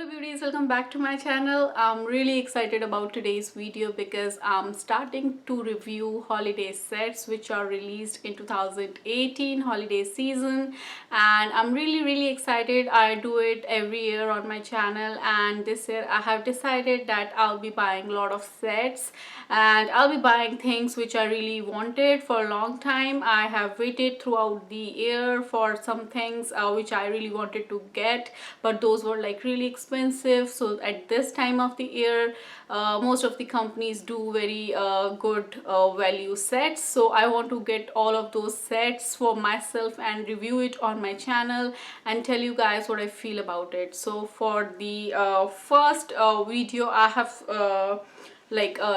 Hello beauties, welcome back to my channel. I'm really excited about today's video because I'm starting to review holiday sets which are released in 2018 holiday season, and I'm really excited. I do it every year on my channel, and this year I have decided that I'll be buying a lot of sets and I'll be buying things which I really wanted for a long time. I have waited throughout the year for some things which I really wanted to get, but those were like really expensive. So at this time of the year, most of the companies do very good value sets, so I want to get all of those sets for myself and review it on my channel and tell you guys what I feel about it. So for the first video, I have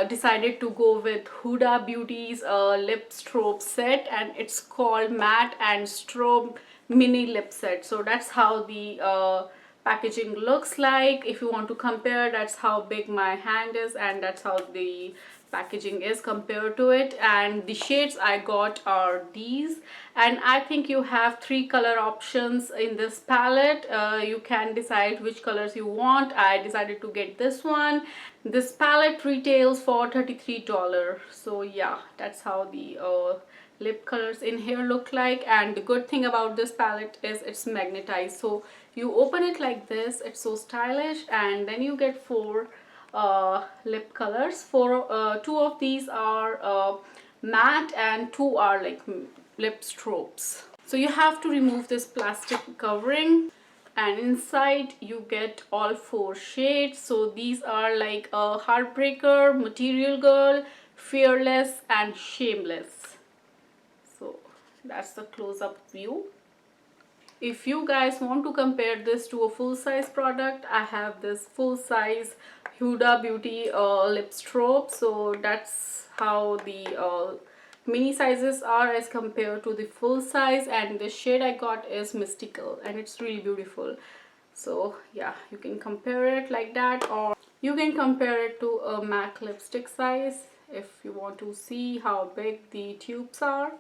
decided to go with Huda Beauty's lip strobe set, and it's called matte and strobe mini lip set. So that's how the packaging looks like. If you want to compare, that's how big my hand is, and that's how the packaging is compared to it. And the shades I got are these, and I think you have 3 color options in this palette. You can decide which colors you want. I decided to get this one. This palette retails for $33. So yeah, that's how the lip colors in here look like. And the good thing about this palette is it's magnetized, so you open it like this. It's so stylish, and then you get 4 lip colors. Two of these are matte and 2 are like lip strobes. So you have to remove this plastic covering, and inside you get all 4 shades. So these are like a Heartbreaker, Material Girl, Fearless, and Shameless. So that's the close-up view. If you guys want to compare this to a full-size product, I have this full-size Huda Beauty lip strobe. So that's how the mini sizes are as compared to the full size, and the shade I got is Mystical, and it's really beautiful. So yeah, you can compare it like that, or you can compare it to a MAC lipstick size if you want to see how big the tubes are.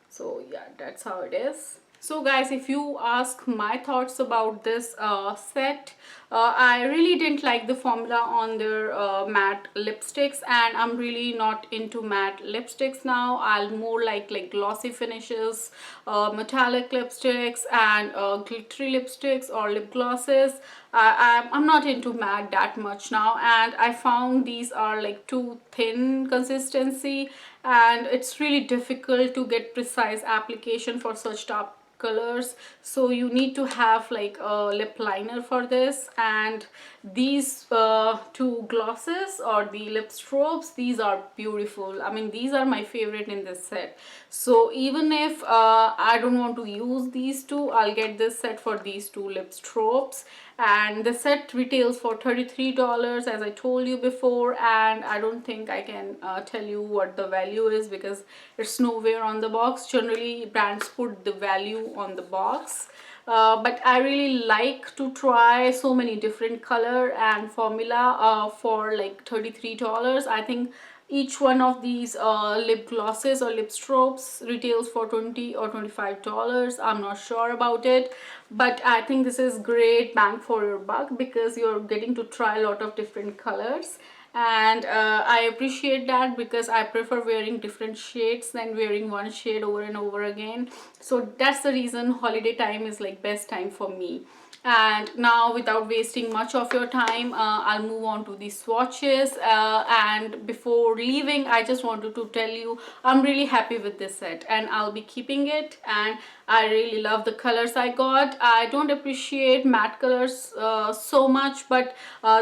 So yeah, that's how it is. So guys, if you ask my thoughts about this set, I really didn't like the formula on their matte lipsticks, and I'm really not into matte lipsticks now. I'll more like glossy finishes, metallic lipsticks, and glittery lipsticks or lip glosses. I'm not into matte that much now, and I found these are like too thin consistency, and it's really difficult to get precise application for such top colors. So you need to have like a lip liner for this. And these 2 glosses or the lip strobes, these are beautiful. I mean, these are my favorite in this set. So even if I don't want to use these 2, I'll get this set for these 2 lip strobes. And the set retails for $33, as I told you before, and I don't think I can tell you what the value is because it's nowhere on the box. Generally brands put the value on the box, but I really like to try so many different color and formula for like $33. I think each one of these lip glosses or lip strobes retails for $20 or $25. I'm not sure about it, but I think this is great bang for your buck because you're getting to try a lot of different colors. And I appreciate that because I prefer wearing different shades than wearing one shade over and over again. So that's the reason holiday time is like best time for me. And now, without wasting much of your time, I'll move on to the swatches. And before leaving, I just wanted to tell you I'm really happy with this set, and I'll be keeping it. And I really love the colors I got. I don't appreciate matte colors so much, but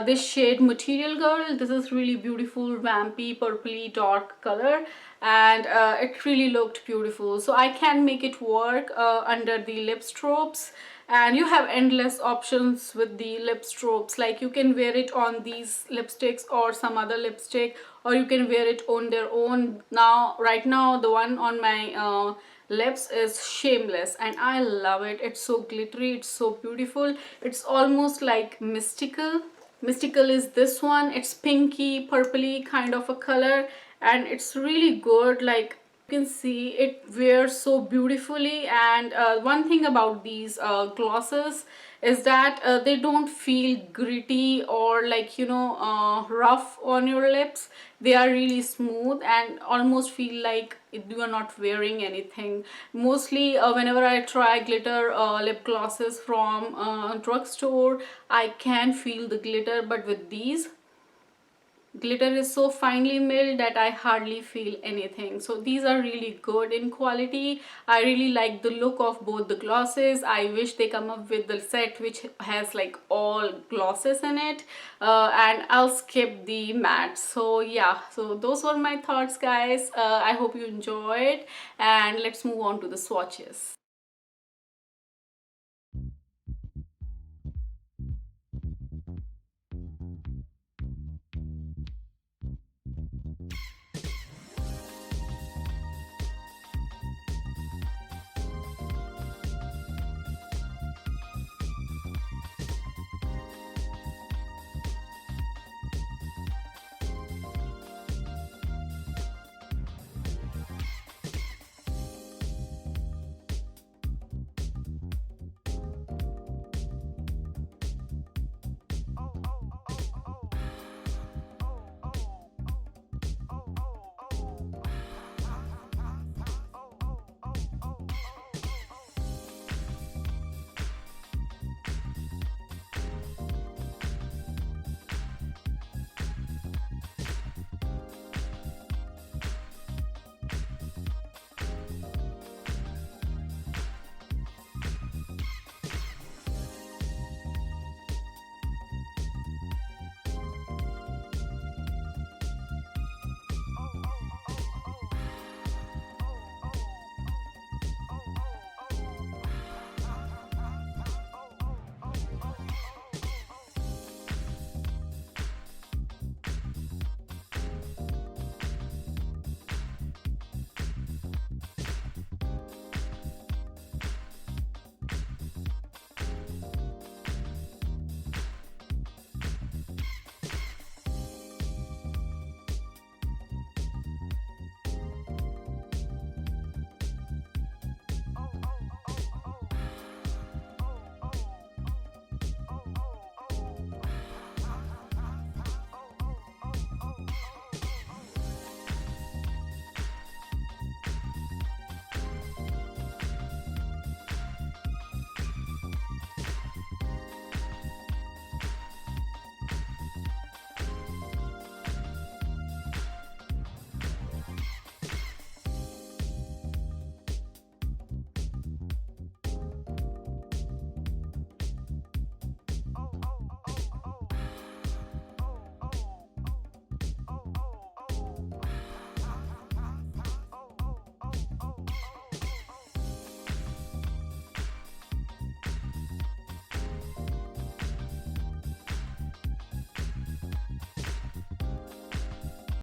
this shade Material Girl, this is really beautiful, vampy purpley dark color, and it really looked beautiful. So I can make it work under the lip strobes. And you have endless options with the lip strobes. Like you can wear it on these lipsticks or some other lipstick, or you can wear it on their own. Now right now the one on my lips is Shameless, and I love it. It's so glittery, it's so beautiful. It's almost like Mystical. Mystical is this one. It's pinky purpley kind of a color, and it's really good. Like you can see it wears so beautifully. And one thing about these glosses is that they don't feel gritty or like, rough on your lips. They are really smooth and almost feel like you are not wearing anything. Mostly whenever I try glitter lip glosses from drugstore, I can feel the glitter, but with these, glitter is so finely milled that I hardly feel anything. So these are really good in quality. I really like the look of both the glosses. I wish they come up with the set which has like all glosses in it, and I'll skip the matte. So yeah, so those were my thoughts, guys. I hope you enjoyed, and let's move on to the swatches.